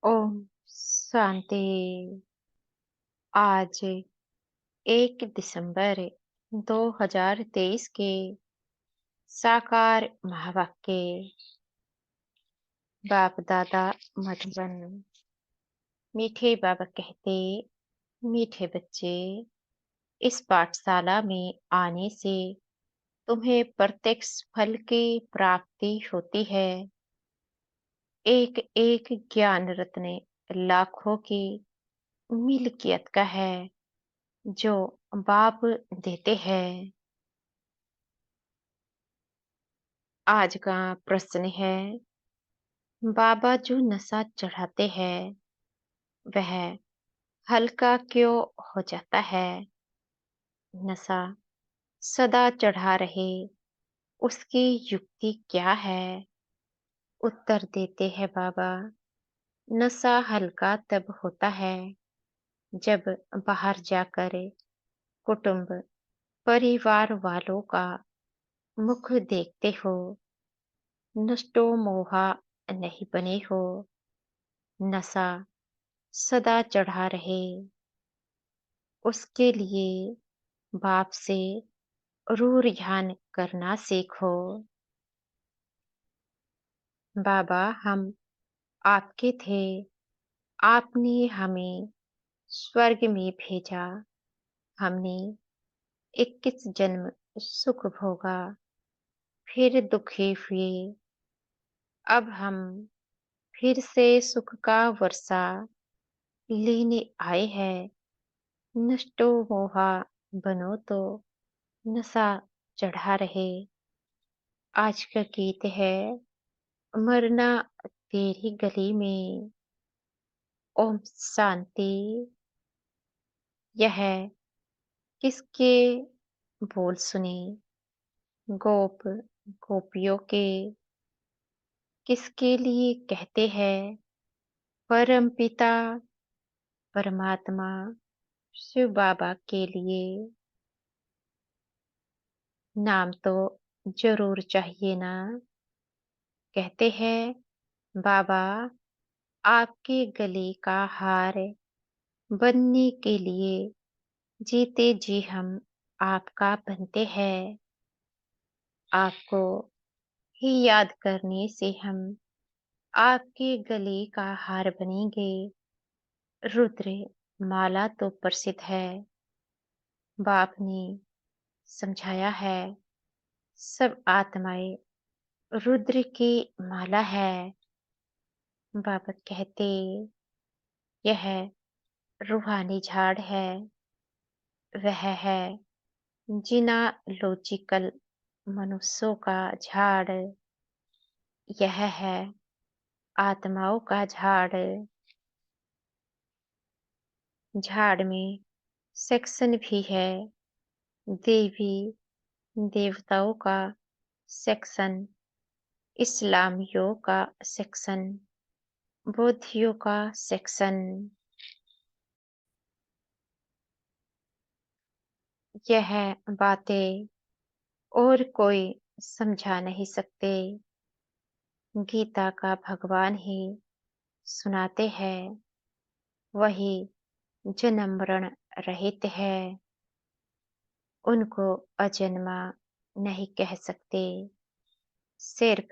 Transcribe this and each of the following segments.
ओम शांति। आज 1 दिसंबर 2023 के साकार महावाक्य बाप दादा मधुबन। मीठे बाबा कहते, मीठे बच्चे, इस पाठशाला में आने से तुम्हें प्रत्यक्ष फल की प्राप्ति होती है। एक एक ज्ञान रत्न लाखों की मिल्कियत का है जो बाप देते हैं। आज का प्रश्न है, बाबा जो नशा चढ़ाते हैं वह हल्का क्यों हो जाता है? नशा सदा चढ़ा रहे, उसकी युक्ति क्या है? उत्तर देते हैं बाबा, नशा हल्का तब होता है जब बाहर जाकर कुटुंब परिवार वालों का मुख देखते हो, नष्टो मोहा नहीं बने हो। नशा सदा चढ़ा रहे, उसके लिए बाप से रूर ध्यान करना सीखो। बाबा, हम आपके थे, आपने हमें स्वर्ग में भेजा, हमने 21 जन्म सुख भोगा, फिर दुखी हुए। अब हम फिर से सुख का वर्षा लेने आए हैं। नष्टो मोहा बनो तो नशा चढ़ा रहे। आज का गीत है, मरना तेरी गली में। ओम शांति। यह किसके बोल सुने? गोप गोपियों के। किसके लिए कहते हैं? परम पिता परमात्मा शिव बाबा के लिए। नाम तो जरूर चाहिए ना। कहते हैं, बाबा आपके गले का हार बनने के लिए जीते जी हम आपका बनते हैं। आपको ही याद करने से हम आपके गले का हार बनेंगे। रुद्र माला तो प्रसिद्ध है, बाप ने समझाया है, सब आत्माएं रुद्र की माला है। बाबा कहते, यह रूहानी झाड़ है, वह है जिना लॉजिकल मनुष्यों का झाड़। यह है आत्माओं का झाड़। झाड़ में सेक्शन भी है, देवी देवताओं का सेक्शन, इस्लामियों का सेक्शन, बौद्धियों का सेक्शन। यह बातें और कोई समझा नहीं सकते। गीता का भगवान ही सुनाते हैं, वही जन्म मरण रहित है। उनको अजन्मा नहीं कह सकते, सिर्फ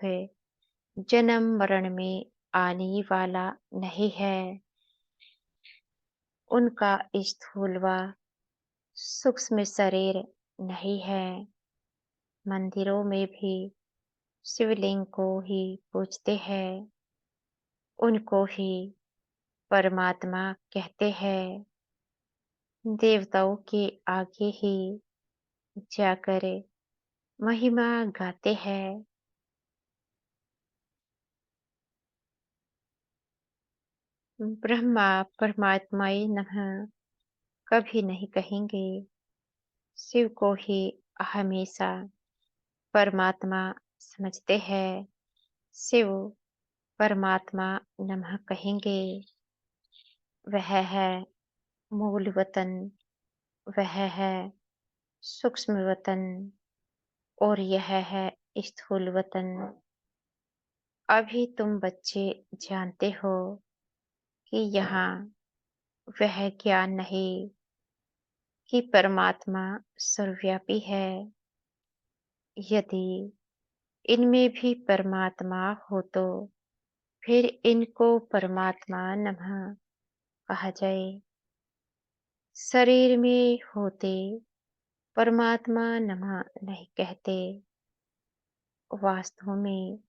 जन्म मरण में आने वाला नहीं है। उनका स्थूल व सूक्ष्म शरीर नहीं है। मंदिरों में भी शिवलिंग को ही पूजते हैं, उनको ही परमात्मा कहते हैं। देवताओं के आगे ही जाकर महिमा गाते हैं। ब्रह्मा परमात्माए नमः कभी नहीं कहेंगे, शिव को ही हमेशा परमात्मा समझते हैं। शिव परमात्मा नमः कहेंगे। वह है मूल वतन, वह है सूक्ष्म वतन, और यह है स्थूल वतन। अभी तुम बच्चे जानते हो, कि यहाँ वह ज्ञान नहीं कि परमात्मा सर्वव्यापी है। यदि इनमें भी परमात्मा हो तो फिर इनको परमात्मा नमः कहा जाए। शरीर में होते परमात्मा नमः नहीं कहते। वास्तव में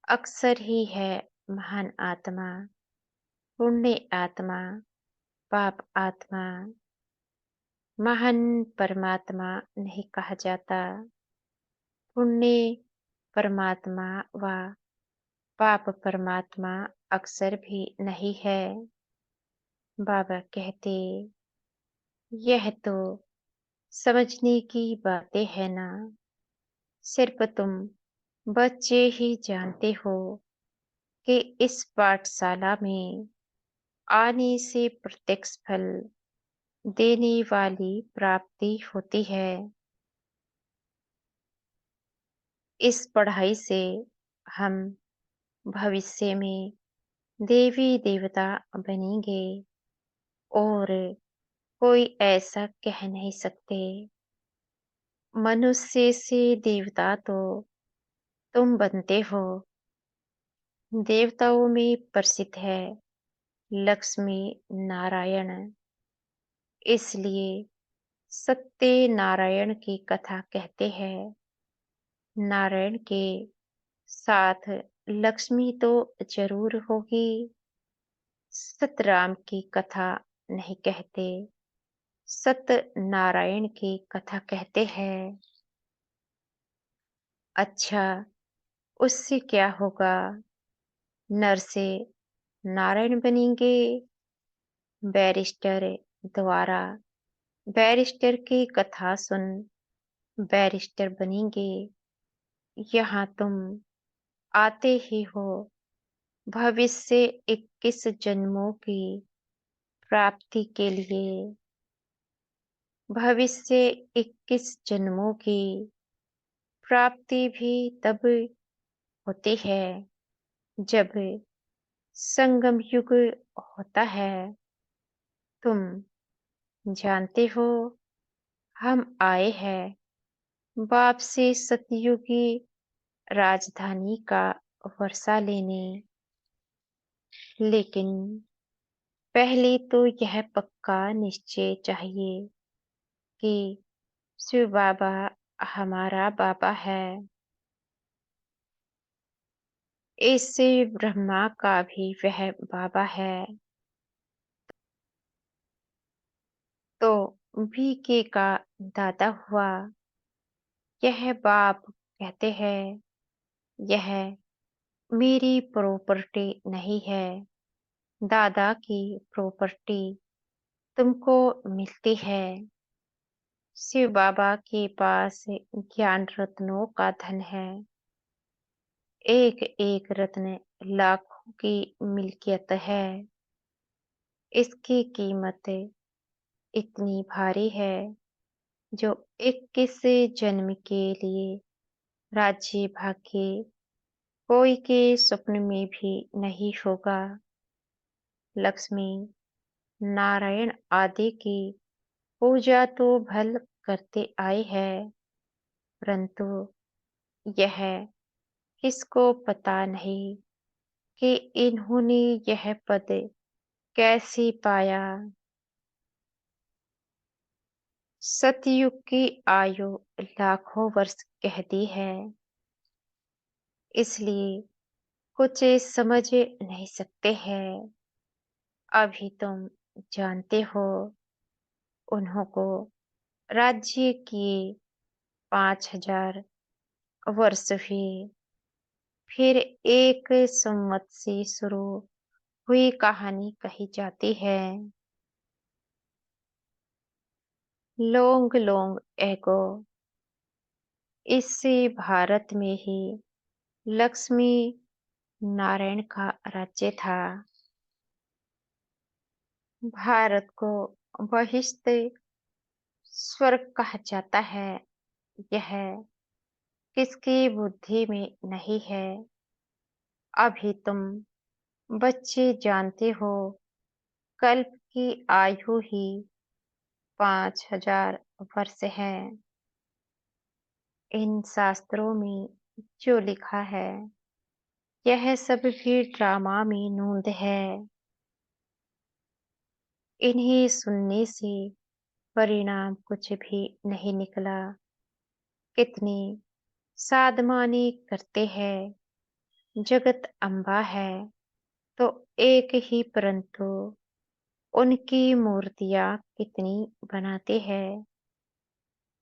अक्सर ही है महान आत्मा, पुण्य आत्मा, पाप आत्मा। महान परमात्मा नहीं कहा जाता। पुण्य परमात्मा व पाप परमात्मा अक्सर भी नहीं है। बाबा कहते, यह तो समझने की बातें है ना। सिर्फ तुम बच्चे ही जानते हो कि इस पाठशाला में आने से प्रत्यक्ष फल देने वाली प्राप्ति होती है। इस पढ़ाई से हम भविष्य में देवी देवता बनेंगे और कोई ऐसा कह नहीं सकते। मनुष्य से देवता तो तुम बनते हो। देवताओं में प्रसिद्ध है लक्ष्मी नारायण। इसलिए सत्य नारायण की कथा कहते हैं। नारायण के साथ लक्ष्मी तो जरूर होगी। सतराम की कथा नहीं कहते, सत्यनारायण की कथा कहते हैं। अच्छा, उससे क्या होगा? नर से नारायण बनेंगे। बैरिस्टर द्वारा बैरिस्टर की कथा सुन बैरिस्टर बनेंगे। यहाँ तुम आते ही हो भविष्य 21 जन्मों की प्राप्ति के लिए। भविष्य 21 जन्मों की प्राप्ति भी तब होती है जब संगम युग होता है। तुम जानते हो हम आए हैं बाप से सतयुगी राजधानी का वर्षा लेने। लेकिन पहले तो यह पक्का निश्चय चाहिए कि शिव बाबा हमारा बाबा है। इससे ब्रह्मा का भी वह बाबा है। तो बीके का दादा हुआ। यह बाप कहते हैं, यह मेरी प्रॉपर्टी नहीं है। दादा की प्रॉपर्टी तुमको मिलती है। शिव बाबा के पास ज्ञान रत्नों का धन है। एक एक रत्न लाखों की मिल्कियत है। इसकी कीमत इतनी भारी है जो 21 जन्म के लिए राज्य भाग्य कोई के स्वप्न में भी नहीं होगा। लक्ष्मी नारायण आदि की पूजा तो भल करते आए हैं, परंतु यह किसको पता नहीं कि इन्होंने यह पद कैसे पाया। सतयुग की आयु लाखों वर्ष कहती है, इसलिए कुछ समझ नहीं सकते हैं। अभी तुम जानते हो उन्हों को राज्य किए 5000 वर्ष हुए। फिर एक संवत से शुरू हुई कहानी कही जाती है। लोंग लोंग एगो। इससे भारत में ही लक्ष्मी नारायण का राज्य था। भारत को बहिष्ट स्वर्ग कहा जाता है। यह किसकी बुद्धि में नहीं है। अभी तुम बच्चे जानते हो कल्प की आयु ही 5,000 वर्ष है। इन शास्त्रों में जो लिखा है, यह सब भी ड्रामा में नोंद है। इन्हें सुनने से परिणाम कुछ भी नहीं निकला। कितनी साधमानी करते हैं। जगत अम्बा है तो एक ही, परंतु उनकी मूर्तियाँ कितनी बनाते हैं।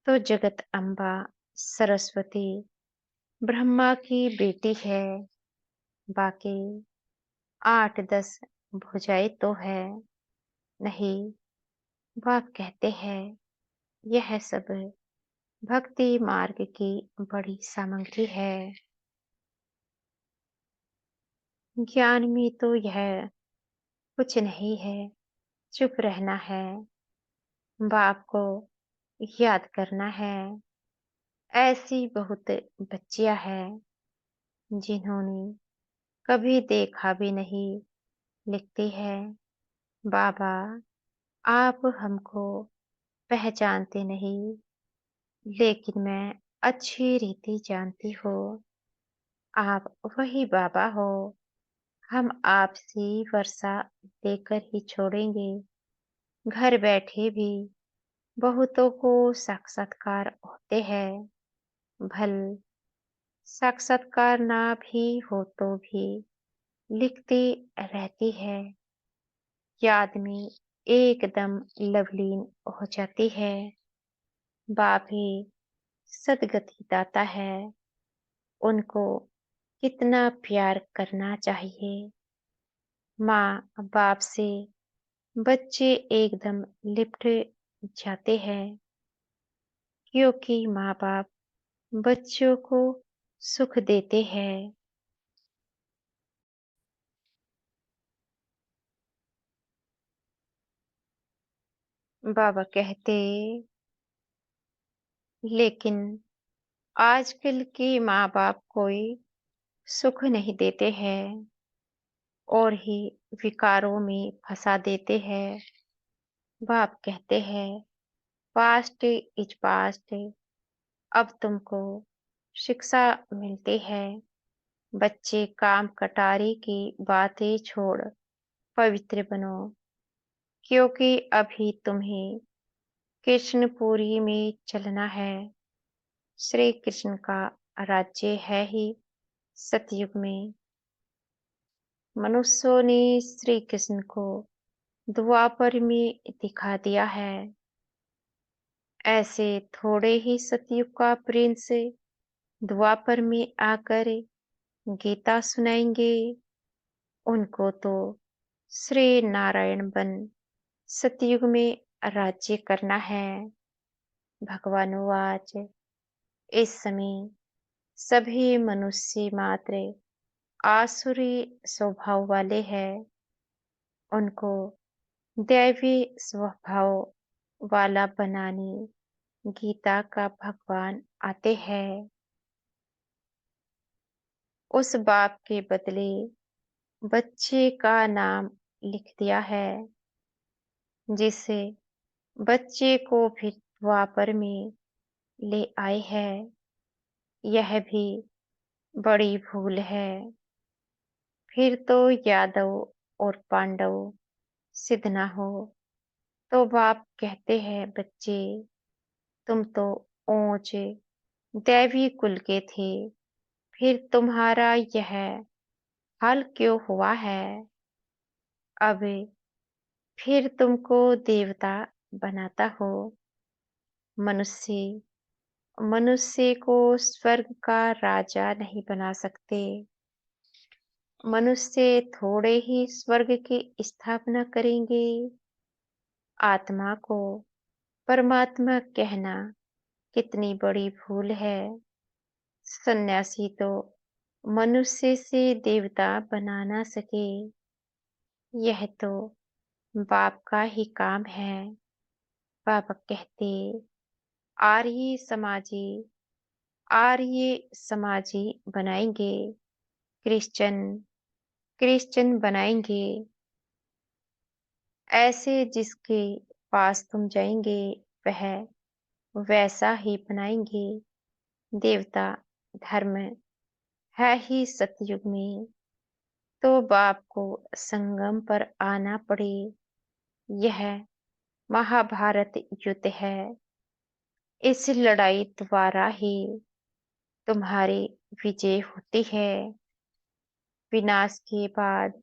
तो जगत अम्बा सरस्वती ब्रह्मा की बेटी है। बाकी 8-10 भुजाएं तो है नहीं। वह कहते हैं यह सब भक्ति मार्ग की बड़ी सामग्री है। ज्ञान में तो यह कुछ नहीं है। चुप रहना है। बाप को याद करना है। ऐसी बहुत बच्चियां हैं जिन्होंने कभी देखा भी नहीं। लिखती है, बाबा आप हमको पहचानते नहीं, लेकिन मैं अच्छी रीति जानती हूँ। आप वही बाबा हो। हम आपसी वर्षा देकर ही छोड़ेंगे। घर बैठे भी बहुतों को साक्षात्कार होते हैं। भल साक्षात्कार ना भी हो तो भी लिखती रहती है। याद में एकदम लवलीन हो जाती है। बाप ही सदगति दाता है। उनको कितना प्यार करना चाहिए। माँ बाप से बच्चे एकदम लिपट जाते हैं, क्योंकि माँ बाप बच्चों को सुख देते हैं। बाबा कहते, लेकिन आजकल के माँ बाप कोई सुख नहीं देते हैं और ही विकारों में फंसा देते हैं। बाप कहते हैं, पास्ट इज पास्ट। अब तुमको शिक्षा मिलती है। बच्चे काम कटारी की बातें छोड़ पवित्र बनो, क्योंकि अभी तुम्हें कृष्णपुरी में चलना है। श्री कृष्ण का राज्य है ही सतयुग में। मनुष्यों ने श्री कृष्ण को द्वापर में दिखा दिया है। ऐसे थोड़े ही सतयुग का प्रिंस द्वापर में आकर गीता सुनाएंगे। उनको तो श्री नारायण बन सतयुग में राज्य करना है। भगवानुवाच, इस समय सभी मनुष्य मात्र आसुरी स्वभाव वाले हैं। उनको दैवी स्वभाव वाला बनाने गीता का भगवान आते हैं। उस बाप के बदले बच्चे का नाम लिख दिया है, जिससे बच्चे को फिर द्वापर में ले आए हैं। यह भी बड़ी भूल है। फिर तो यादव और पांडव सिद्ध न हो। तो बाप कहते हैं, बच्चे तुम तो ऊंच दैवी कुल के थे, फिर तुम्हारा यह हाल क्यों हुआ है। अब फिर तुमको देवता बनाता हो। मनुष्य मनुष्य को स्वर्ग का राजा नहीं बना सकते। मनुष्य थोड़े ही स्वर्ग की स्थापना करेंगे। आत्मा को परमात्मा कहना कितनी बड़ी भूल है। सन्यासी तो मनुष्य से देवता बना ना सके। यह तो बाप का ही काम है। बाबा कहते, आर्य समाजी आर्य समाजी बनाएंगे। क्रिश्चियन क्रिश्चियन बनाएंगे। ऐसे जिसके पास तुम जाएंगे वह वैसा ही बनाएंगे। देवता धर्म है ही सतयुग में, तो बाप को संगम पर आना पड़े। यह महाभारत युद्ध है। इस लड़ाई द्वारा ही तुम्हारी विजय होती है। विनाश के बाद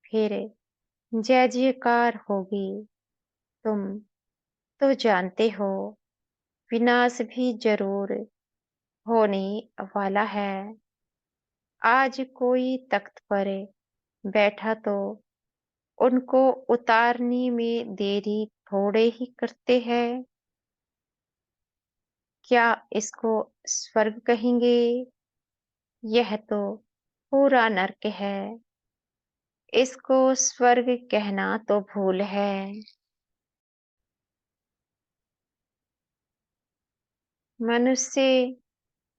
फिर जय जयकार होगी। तुम तो जानते हो विनाश भी जरूर होने वाला है। आज कोई तख्त पर बैठा तो उनको उतारने में देरी थोड़े ही करते हैं। क्या इसको स्वर्ग कहेंगे? यह तो पूरा नर्क है। इसको स्वर्ग कहना तो भूल है। मनुष्य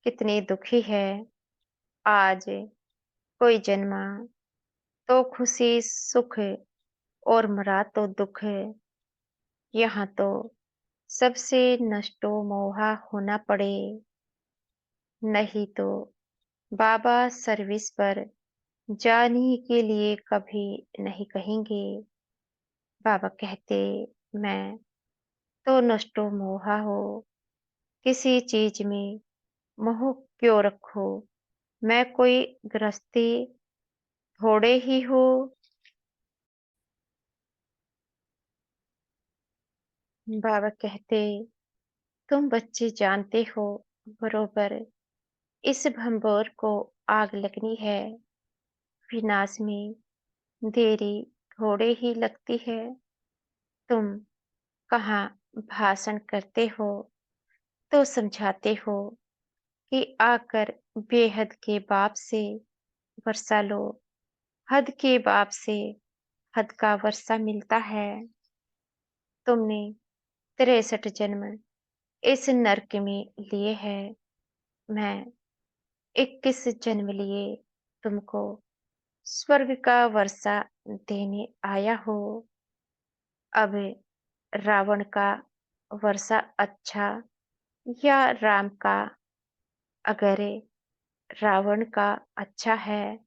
कितनी दुखी है। आज कोई जन्मा तो खुशी सुख, और मरा तो दुख। यहाँ तो सबसे नष्टो मोहा होना पड़े। नहीं तो बाबा सर्विस पर जाने के लिए कभी नहीं कहेंगे। बाबा कहते, मैं तो नष्टो मोहा हो। किसी चीज में मोह क्यों रखो। मैं कोई गृहस्थी थोड़े ही हो। बाबा कहते, तुम बच्चे जानते हो बरोबर इस भंबोर को आग लगनी है। विनाश में देरी थोड़े ही लगती है। तुम कहाँ भाषण करते हो तो समझाते हो कि आकर बेहद के बाप से वर्षा लो। हद के बाप से हद का वर्षा मिलता है। तुमने 63 जन्म इस नरक में लिए हैं। मैं 21 जन्म लिए तुमको स्वर्ग का वर्षा देने आया हूँ। अब रावण का वर्षा अच्छा या राम का? अगर रावण का अच्छा है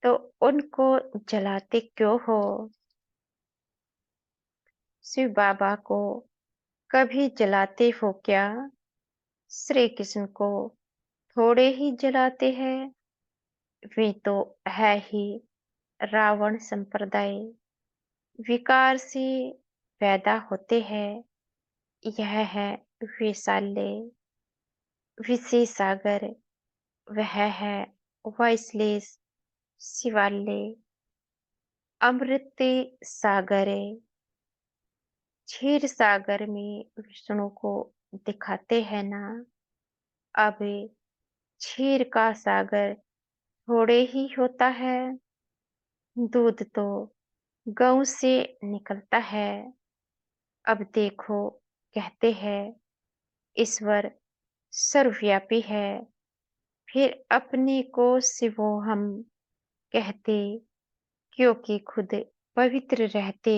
तो उनको जलाते क्यों हो? शिव बाबा को कभी जलाते हो क्या? श्री कृष्ण को थोड़े ही जलाते हैं। वे तो है ही रावण संप्रदाय। विकार से पैदा होते हैं। यह है वैशाल्य। विशेषागर वह है वाइसलेस शिवाल्य। अमृत सागर क्षीर सागर में विष्णु को दिखाते हैं ना। अब क्षीर का सागर थोड़े ही होता है। दूध तो गऊ से निकलता है। अब देखो, कहते हैं ईश्वर सर्वव्यापी है, फिर अपने को शिवोहम कहते क्योंकि खुद पवित्र रहते।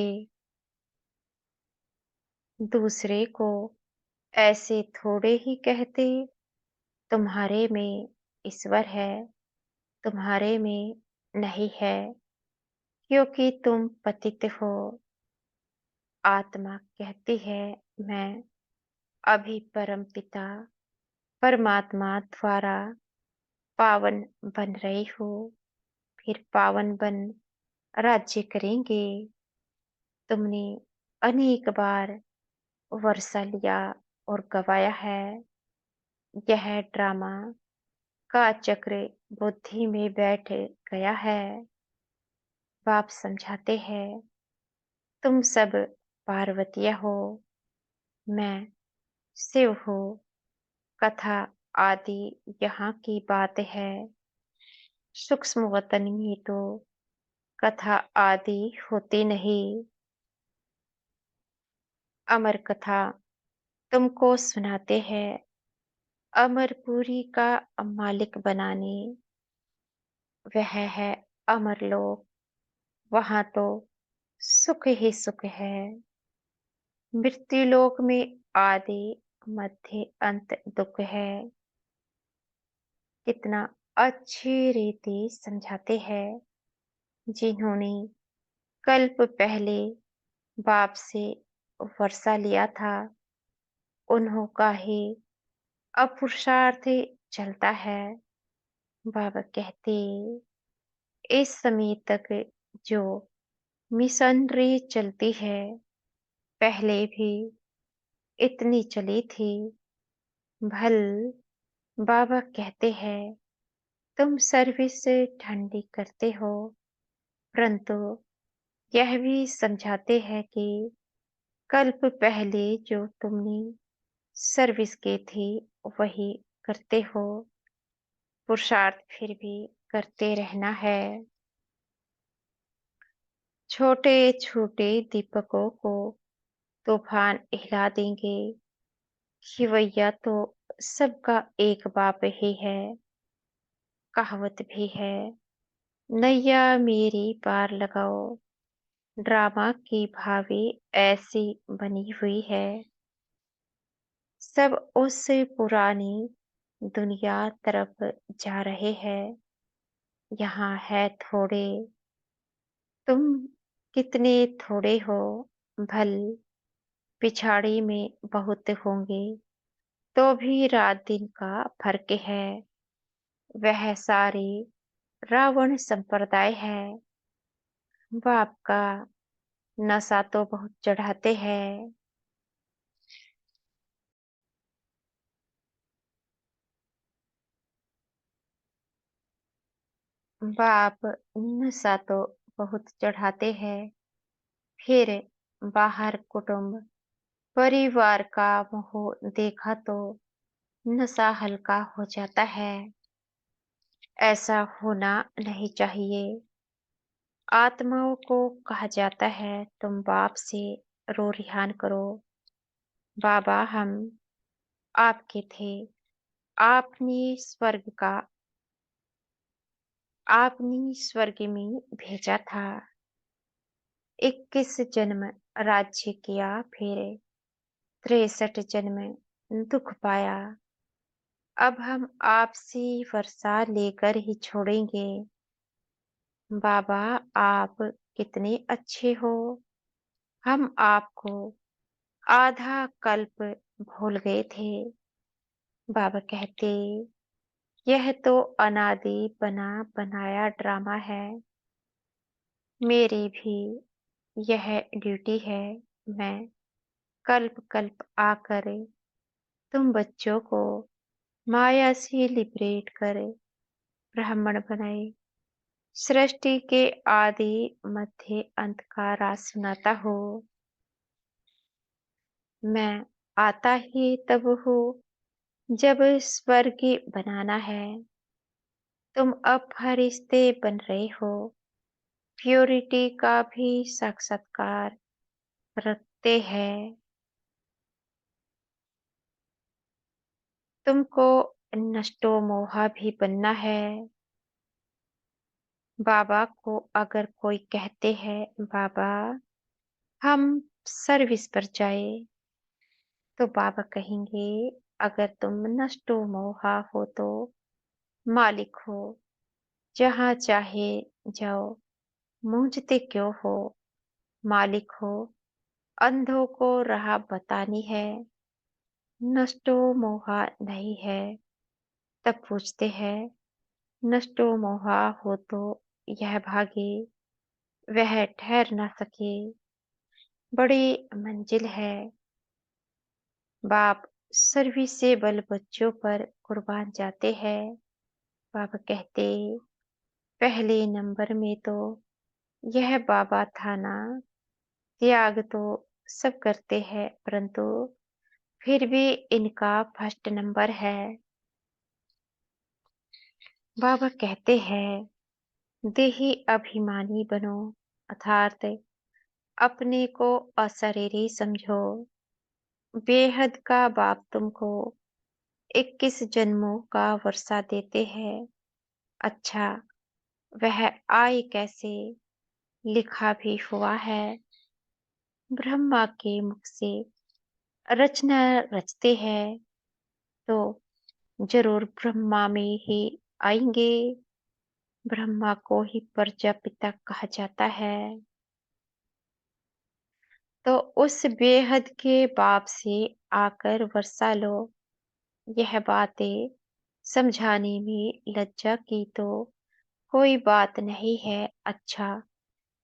दूसरे को ऐसे थोड़े ही कहते। तुम्हारे में ईश्वर है, तुम्हारे में नहीं है, क्योंकि तुम पतित हो। आत्मा कहती है, मैं अभी परम पिता परमात्मा द्वारा पावन बन रही हूँ। फिर पावन बन राज्य करेंगे। तुमने अनेक बार वर्षा लिया और गवाया है। यह ड्रामा का चक्र बुद्धि में बैठ गया है। बाप समझाते हैं, तुम सब पार्वतीय हो, मैं शिव हूँ। कथा आदि यहाँ की बात है। सूक्ष्म वतन में तो कथा आदि होती नहीं। अमर कथा तुमको सुनाते हैं। अमरपुरी का मालिक बनाने। वह है अमरलोक। वहां तो सुख ही सुख है। मृत्युलोक में आदि मध्य अंत दुख है। कितना अच्छी रीति समझाते हैं। जिन्होंने कल्प पहले बाप से वर्षा लिया था, उन्हों का ही अपुरुषार्थ चलता है। बाबा कहते, इस समय तक जो मिशनरी चलती है, पहले भी इतनी चली थी। भल बाबा कहते हैं, तुम सर्विस ठंडी करते हो, परंतु यह भी समझाते हैं कि कल्प पहले जो तुमने सर्विस की थी, वही करते हो। पुरुषार्थ फिर भी करते रहना है। छोटे छोटे दीपकों को तूफान हिला देंगे। खिवैया तो सबका एक बाप ही है। कहावत भी है, नैया मेरी पार लगाओ। ड्रामा की भावी ऐसी बनी हुई है। सब उस पुरानी दुनिया तरफ जा रहे हैं। यहाँ है थोड़े, तुम कितने थोड़े हो। भल पिछाड़ी में बहुत होंगे, तो भी रात दिन का फर्क है। वह सारे रावण संप्रदाय है। बाप का नशा तो बहुत चढ़ाते हैं। बाप नशा तो बहुत चढ़ाते हैं। फिर बाहर कुटुंब परिवार का मोह देखा तो नशा हल्का हो जाता है। ऐसा होना नहीं चाहिए। आत्माओं को कहा जाता है, तुम बाप से रो रिहान करो। बाबा हम आपके थे। आपने स्वर्ग का आपने स्वर्ग में भेजा था। 21 जन्म राज्य किया, फिर 63 जन्म दुख पाया। अब हम आपसी वर्षा लेकर ही छोड़ेंगे। बाबा आप कितने अच्छे हो। हम आपको आधा कल्प भूल गए थे। बाबा कहते, यह तो अनादि बना बनाया ड्रामा है। मेरी भी यह ड्यूटी है। मैं कल्प कल्प आकर तुम बच्चों को माया से लिबरेट कर ब्राह्मण बनाए। सृष्टि के आदि मध्य अंत का राज सुनाता हो। मैं आता ही तब हो जब स्वर्ग बनाना है। तुम अब फरिश्ते बन रहे हो। प्योरिटी का भी साक्षात्कार रखते हैं। तुमको नष्टो मोहा भी बनना है। बाबा को अगर कोई कहते हैं, बाबा हम सर्विस पर जाए, तो बाबा कहेंगे, अगर तुम नष्टो मोहा हो तो मालिक हो। जहाँ चाहे जाओ, मूंझते क्यों हो। मालिक हो, अंधों को राह बतानी है। नष्टो मोहा नहीं है। तब पूछते हैं, नष्टो मोहा हो तो यह भागे, वह ठहर ना सके। बड़ी मंजिल है। बाप सर्विसेबल बच्चों पर कुर्बान जाते हैं। बाबा कहते, पहले नंबर में तो यह बाबा था ना। त्याग तो सब करते हैं, परंतु फिर भी इनका फर्स्ट नंबर है। बाबा कहते हैं, देही अभिमानी बनो, अर्थात अपने को अशरीरी समझो। बेहद का बाप तुमको 21 जन्मों का वर्षा देते हैं। अच्छा, वह आय कैसे लिखा भी हुआ है। ब्रह्मा के मुख से रचना रचते हैं तो जरूर ब्रह्मा में ही आएंगे। ब्रह्मा को ही प्रजापिता कहा जाता है। तो उस बेहद के बाप से आकर वर्षा लो, यह बातें समझाने में लज्जा की तो कोई बात नहीं है। अच्छा,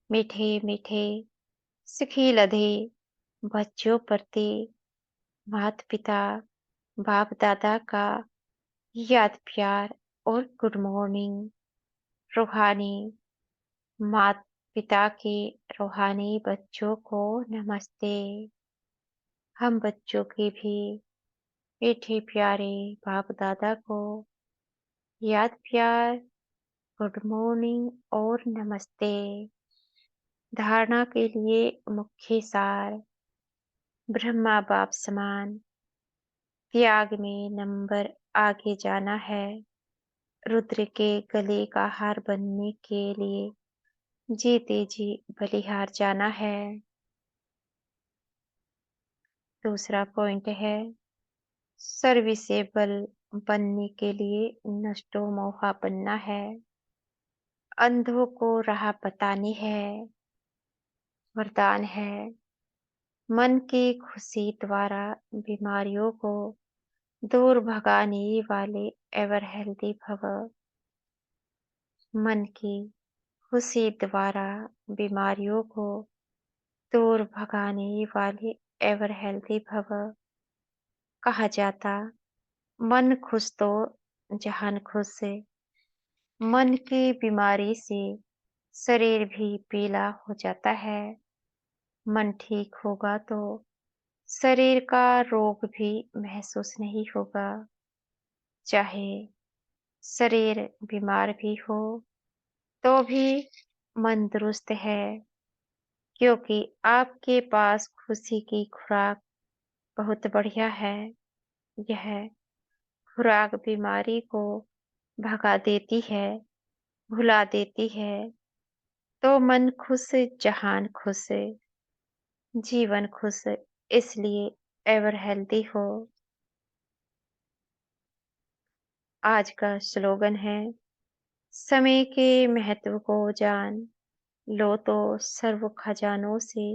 मीठे मीठे सिखी लधे बच्चों प्रति माता पिता बाप दादा का याद प्यार और गुड मॉर्निंग। रूहानी माता पिता के रूहानी बच्चों को नमस्ते। हम बच्चों के भी मीठे प्यारे बाप दादा को याद प्यार, गुड मॉर्निंग और नमस्ते। धारणा के लिए मुख्य सार। ब्रह्मा बाप समान त्याग में नंबर आगे जाना है। रुद्र के गले का हार बनने के लिए जीते जी बलिहार जाना है। दूसरा पॉइंट है, सर्विसेबल बनने के लिए नष्टो मोहा बनना है। अंधों को राह बतानी है। वरदान है, मन की खुशी द्वारा बीमारियों को दूर भगाने वाले एवर हेल्दी भव। मन की खुशी द्वारा बीमारियों को दूर भगाने वाले एवर हेल्दी भव कहा जाता। मन खुश तो जहान खुश है। मन की बीमारी से शरीर भी पीला हो जाता है। मन ठीक होगा तो शरीर का रोग भी महसूस नहीं होगा। चाहे शरीर बीमार भी हो तो भी मन दुरुस्त है, क्योंकि आपके पास खुशी की खुराक बहुत बढ़िया है। यह खुराक बीमारी को भगा देती है, भुला देती है। तो मन खुश, जहान खुश, जीवन खुश, इसलिए एवर हेल्दी हो। आज का स्लोगन है, समय के महत्व को जान लो तो सर्व खजानों से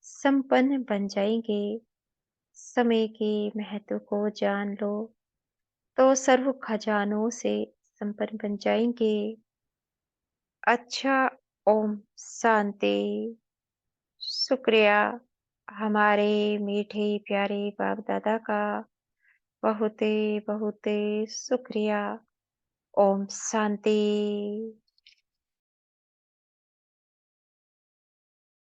संपन्न बन जाएंगे। समय के महत्व को जान लो तो सर्व खजानों से संपन्न बन जाएंगे। अच्छा, ओम शांति। शुक्रिया हमारे मीठे प्यारे बाप दादा का, बहुत बहुत शुक्रिया। ओम शांति।